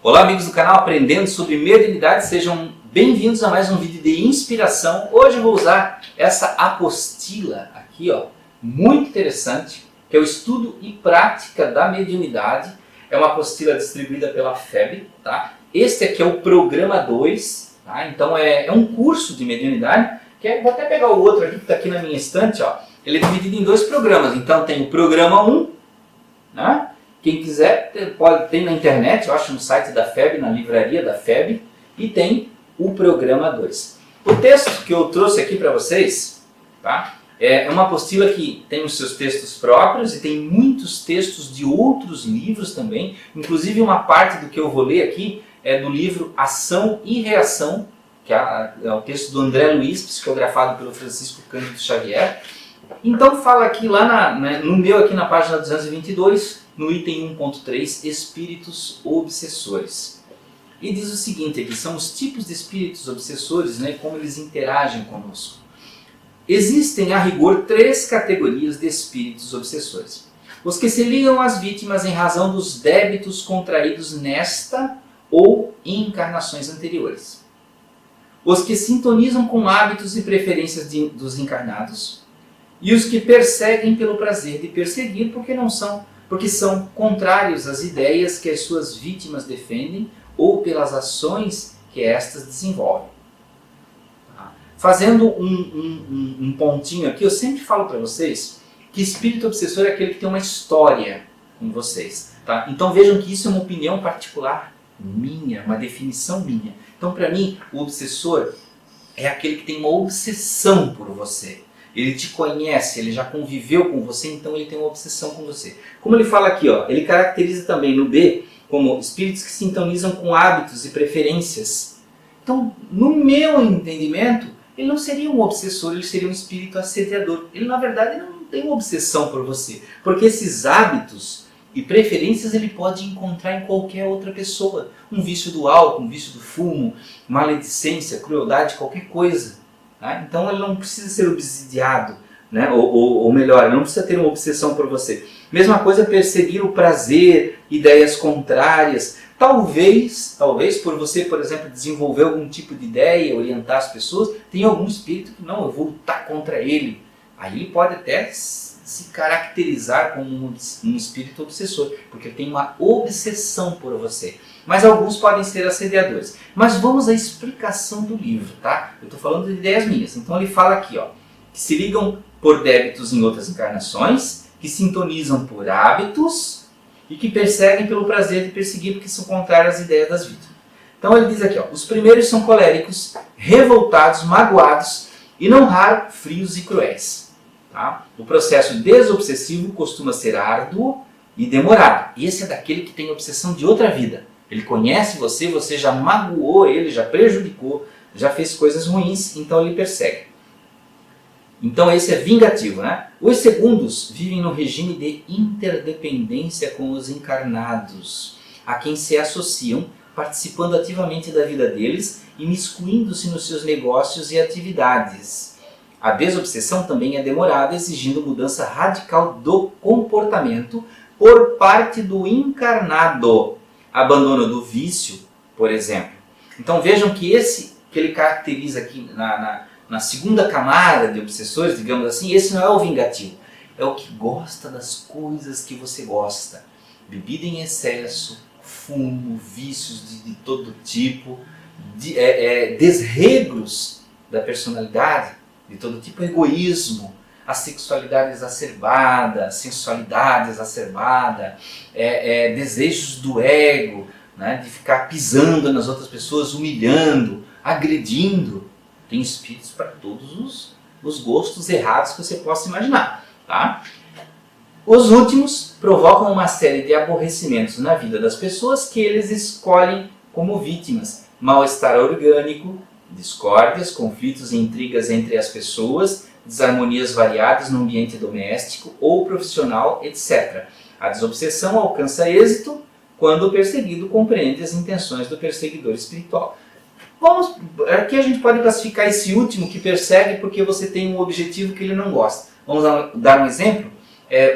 Olá amigos do canal Aprendendo sobre Mediunidade, sejam bem-vindos a mais um vídeo de inspiração. Hoje eu vou usar essa apostila aqui, ó, muito interessante, que é o Estudo e Prática da Mediunidade. É uma apostila distribuída pela FEB, tá? Este aqui é o programa 2, tá? Então é um curso de mediunidade, vou até pegar o outro aqui que está aqui na minha estante, ó. Ele é dividido em dois programas, então tem o programa 1, né? Quem quiser, tem na internet, eu acho no site da FEB, na livraria da FEB, e tem o programa 2. O texto que eu trouxe aqui para vocês, tá? É uma apostila que tem os seus textos próprios e tem muitos textos de outros livros também, inclusive uma parte do que eu vou ler aqui é do livro Ação e Reação, que é o texto do André Luiz, psicografado pelo Francisco Cândido Xavier. Então fala aqui lá no meu, aqui na página 222, no item 1.3, espíritos obsessores. E diz o seguinte aqui, são os tipos de espíritos obsessores, né, como eles interagem conosco. Existem, a rigor, 3 categorias de espíritos obsessores. Os que se ligam às vítimas em razão dos débitos contraídos nesta ou em encarnações anteriores. Os que sintonizam com hábitos e preferências dos encarnados. E os que perseguem pelo prazer de perseguir porque são contrários às ideias que as suas vítimas defendem ou pelas ações que estas desenvolvem. Fazendo um pontinho aqui, eu sempre falo para vocês que espírito obsessor é aquele que tem uma história com vocês. Tá? Então vejam que isso é uma opinião particular minha, uma definição minha. Então para mim, o obsessor é aquele que tem uma obsessão por você. Ele te conhece, ele já conviveu com você, então ele tem uma obsessão com você. Como ele fala aqui, ó, ele caracteriza também no B como espíritos que sintonizam com hábitos e preferências. Então, no meu entendimento, ele não seria um obsessor, ele seria um espírito assediador. Ele, na verdade, não tem uma obsessão por você, porque esses hábitos e preferências ele pode encontrar em qualquer outra pessoa. Um vício do álcool, um vício do fumo, maledicência, crueldade, qualquer coisa. Então ele não precisa ser obsidiado, né? ou melhor, ele não precisa ter uma obsessão por você. Mesma coisa perseguir o prazer, ideias contrárias. Talvez por você, por exemplo, desenvolver algum tipo de ideia, orientar as pessoas, tem algum espírito que não, eu vou lutar contra ele. Aí ele pode até se caracterizar como um espírito obsessor, porque tem uma obsessão por você. Mas alguns podem ser assediadores. Mas vamos à explicação do livro, tá? Eu estou falando de ideias minhas. Então ele fala aqui, ó, que se ligam por débitos em outras encarnações, que sintonizam por hábitos e que perseguem pelo prazer de perseguir porque são contrários às ideias das vítimas. Então ele diz aqui, ó, os primeiros são coléricos, revoltados, magoados e não raro frios e cruéis. Tá? O processo desobsessivo costuma ser árduo e demorado. Esse é daquele que tem obsessão de outra vida. Ele conhece você, você já magoou ele, já prejudicou, já fez coisas ruins, então ele persegue. Então esse é vingativo, né? Os segundos vivem no regime de interdependência com os encarnados, a quem se associam, participando ativamente da vida deles, imiscuindo-se nos seus negócios e atividades. A desobsessão também é demorada, exigindo mudança radical do comportamento por parte do encarnado. Abandono do vício, por exemplo. Então vejam que esse que ele caracteriza aqui na segunda camada de obsessores, digamos assim, esse não é o vingativo. É o que gosta das coisas que você gosta. Bebida em excesso, fumo, vícios de todo tipo, desregros da personalidade de todo tipo, egoísmo, a sexualidade exacerbada, a sensualidade exacerbada, desejos do ego, né, de ficar pisando nas outras pessoas, humilhando, agredindo. Tem espíritos para todos os gostos errados que você possa imaginar. Tá? Os últimos provocam uma série de aborrecimentos na vida das pessoas que eles escolhem como vítimas. Mal-estar orgânico, discórdias, conflitos e intrigas entre as pessoas, desarmonias variadas no ambiente doméstico ou profissional, etc. A desobsessão alcança êxito quando o perseguido compreende as intenções do perseguidor espiritual. Aqui a gente pode classificar esse último que persegue porque você tem um objetivo que ele não gosta. Vamos dar um exemplo?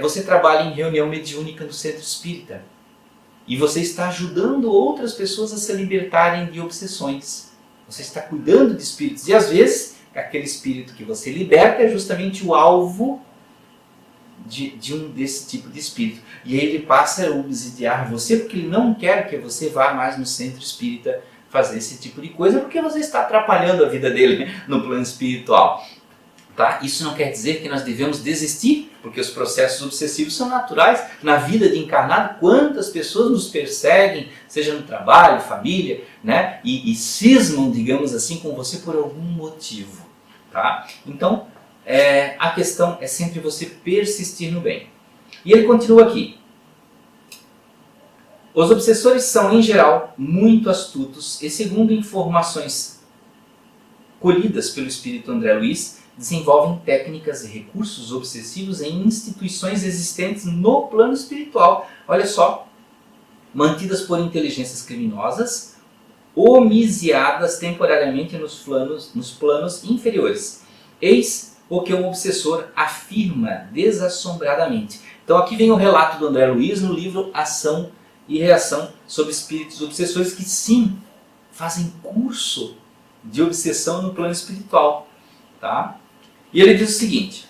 Você trabalha em reunião mediúnica no centro espírita. E você está ajudando outras pessoas a se libertarem de obsessões. Você está cuidando de espíritos. E às vezes, aquele espírito que você liberta é justamente o alvo desse tipo de espírito. E aí ele passa a obsidiar você porque ele não quer que você vá mais no centro espírita fazer esse tipo de coisa, porque você está atrapalhando a vida dele no plano espiritual. Tá? Isso não quer dizer que nós devemos desistir, porque os processos obsessivos são naturais. Na vida de encarnado, quantas pessoas nos perseguem, seja no trabalho, família, né? e cismam, digamos assim, com você por algum motivo. Tá? Então, a questão é sempre você persistir no bem. E ele continua aqui. Os obsessores são, em geral, muito astutos e, segundo informações colhidas pelo espírito André Luiz, desenvolvem técnicas e recursos obsessivos em instituições existentes no plano espiritual. Olha só, mantidas por inteligências criminosas, homiciadas temporariamente nos planos inferiores. Eis o que um obsessor afirma desassombradamente. Então aqui vem o relato do André Luiz no livro Ação e Reação sobre espíritos obsessores que sim, fazem curso de obsessão no plano espiritual. Tá? E ele diz o seguinte: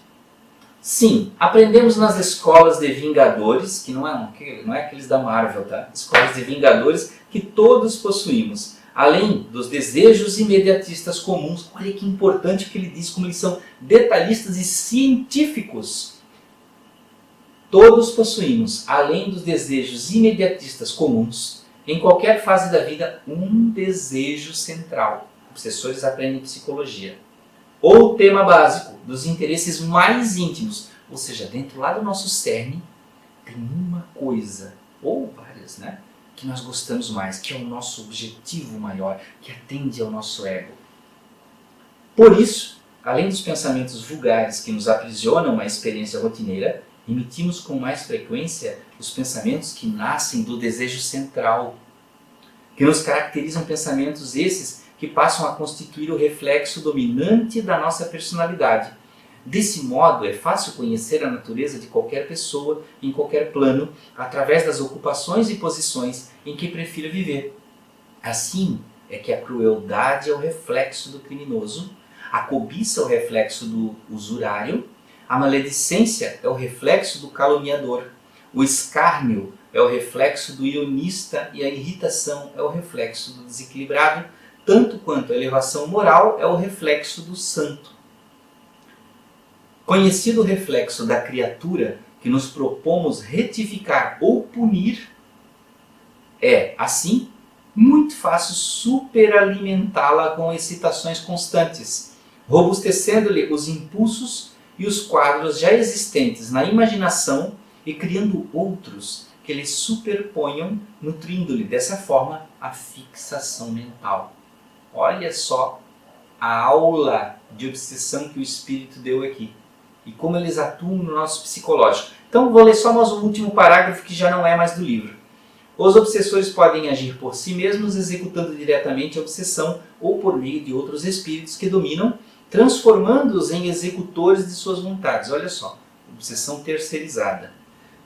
sim, aprendemos nas escolas de vingadores, que não é aqueles da Marvel, tá? Escolas de vingadores que todos possuímos, além dos desejos imediatistas comuns. Olha que importante que ele diz, como eles são detalhistas e científicos. Todos possuímos, além dos desejos imediatistas comuns, em qualquer fase da vida, um desejo central. Obsessores aprendem psicologia. Ou tema básico dos interesses mais íntimos, ou seja, dentro lá do nosso cerne, tem uma coisa, ou várias, né, que nós gostamos mais, que é o nosso objetivo maior, que atende ao nosso ego. Por isso, além dos pensamentos vulgares que nos aprisionam à experiência rotineira, emitimos com mais frequência os pensamentos que nascem do desejo central, que nos caracterizam pensamentos esses que passam a constituir o reflexo dominante da nossa personalidade. Desse modo, é fácil conhecer a natureza de qualquer pessoa, em qualquer plano, através das ocupações e posições em que prefira viver. Assim é que a crueldade é o reflexo do criminoso, a cobiça é o reflexo do usurário, a maledicência é o reflexo do caluniador, o escárnio é o reflexo do ironista e a irritação é o reflexo do desequilibrado, tanto quanto a elevação moral é o reflexo do santo. Conhecido o reflexo da criatura que nos propomos retificar ou punir, é, assim, muito fácil superalimentá-la com excitações constantes, robustecendo-lhe os impulsos e os quadros já existentes na imaginação e criando outros que lhe superponham, nutrindo-lhe dessa forma a fixação mental. Olha só a aula de obsessão que o Espírito deu aqui e como eles atuam no nosso psicológico. Então vou ler só mais um último parágrafo que já não é mais do livro. Os obsessores podem agir por si mesmos, executando diretamente a obsessão ou por meio de outros espíritos que dominam, transformando-os em executores de suas vontades. Olha só, obsessão terceirizada.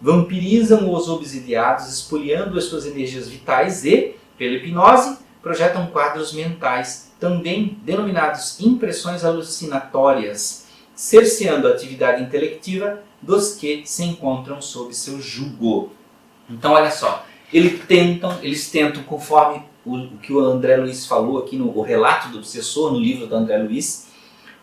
Vampirizam os obsidiados, espoliando as suas energias vitais e, pela hipnose, projetam quadros mentais, também denominados impressões alucinatórias, cerceando a atividade intelectiva dos que se encontram sob seu jugo. Então, olha só, eles tentam, conforme o que o André Luiz falou aqui no relato do obsessor, no livro do André Luiz,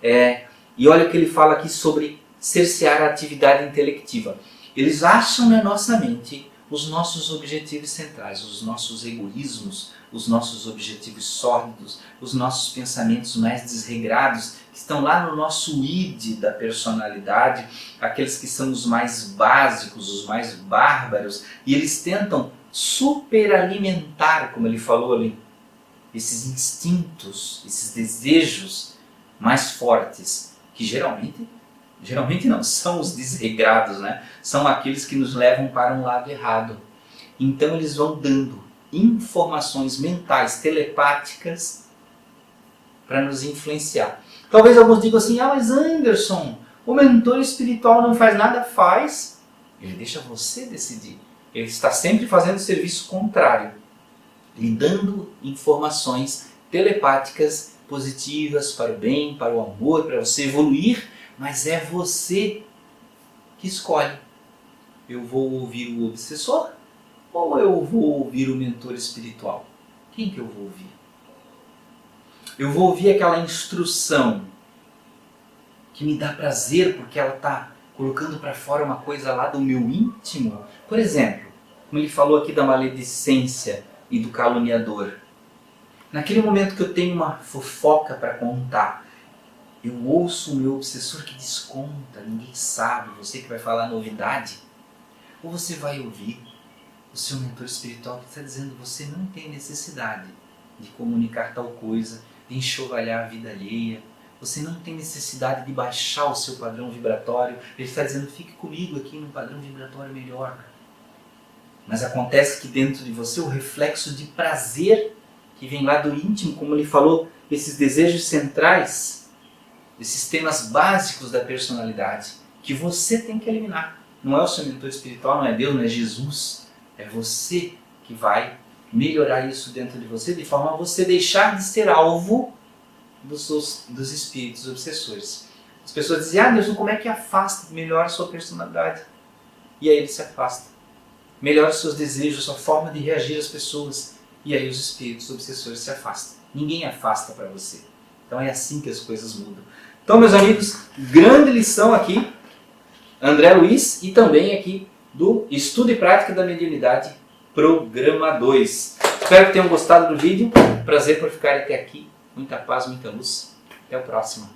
e olha o que ele fala aqui sobre cercear a atividade intelectiva. Eles acham na nossa mente os nossos objetivos centrais, os nossos egoísmos, os nossos objetivos sórdidos, os nossos pensamentos mais desregrados, que estão lá no nosso id da personalidade, aqueles que são os mais básicos, os mais bárbaros, e eles tentam superalimentar, como ele falou ali, esses instintos, esses desejos mais fortes, que geralmente não, são os desregrados, né? São aqueles que nos levam para um lado errado. Então eles vão dando informações mentais, telepáticas, para nos influenciar. Talvez alguns digam assim, mas Anderson, o mentor espiritual não faz nada? Faz. Ele deixa você decidir. Ele está sempre fazendo o serviço contrário, lhe dando informações telepáticas positivas para o bem, para o amor, para você evoluir, mas é você que escolhe. Eu vou ouvir o obsessor ou eu vou ouvir o mentor espiritual? Quem que eu vou ouvir? Eu vou ouvir aquela instrução que me dá prazer porque ela está colocando para fora uma coisa lá do meu íntimo? Por exemplo, como ele falou aqui da maledicência e do caluniador. Naquele momento que eu tenho uma fofoca para contar, eu ouço o meu obsessor que desconta, ninguém sabe, você que vai falar novidade. Ou você vai ouvir o seu mentor espiritual que está dizendo que você não tem necessidade de comunicar tal coisa, de enxovalhar a vida alheia. Você não tem necessidade de baixar o seu padrão vibratório. Ele está dizendo, fique comigo aqui num padrão vibratório melhor. Mas acontece que dentro de você o reflexo de prazer que vem lá do íntimo, como ele falou, esses desejos centrais, esses temas básicos da personalidade, que você tem que eliminar. Não é o seu mentor espiritual, não é Deus, não é Jesus. É você que vai melhorar isso dentro de você, de forma a você deixar de ser alvo dos espíritos obsessores. As pessoas dizem, Deus, como é que afasta, melhora a sua personalidade? E aí ele se afasta. Melhora os seus desejos, a sua forma de reagir às pessoas. E aí os espíritos obsessores se afastam. Ninguém afasta para você. Então é assim que as coisas mudam. Então, meus amigos, grande lição aqui, André Luiz, e também aqui do Estudo e Prática da Mediunidade, Programa 2. Espero que tenham gostado do vídeo. Prazer por ficar até aqui. Muita paz, muita luz. Até o próximo.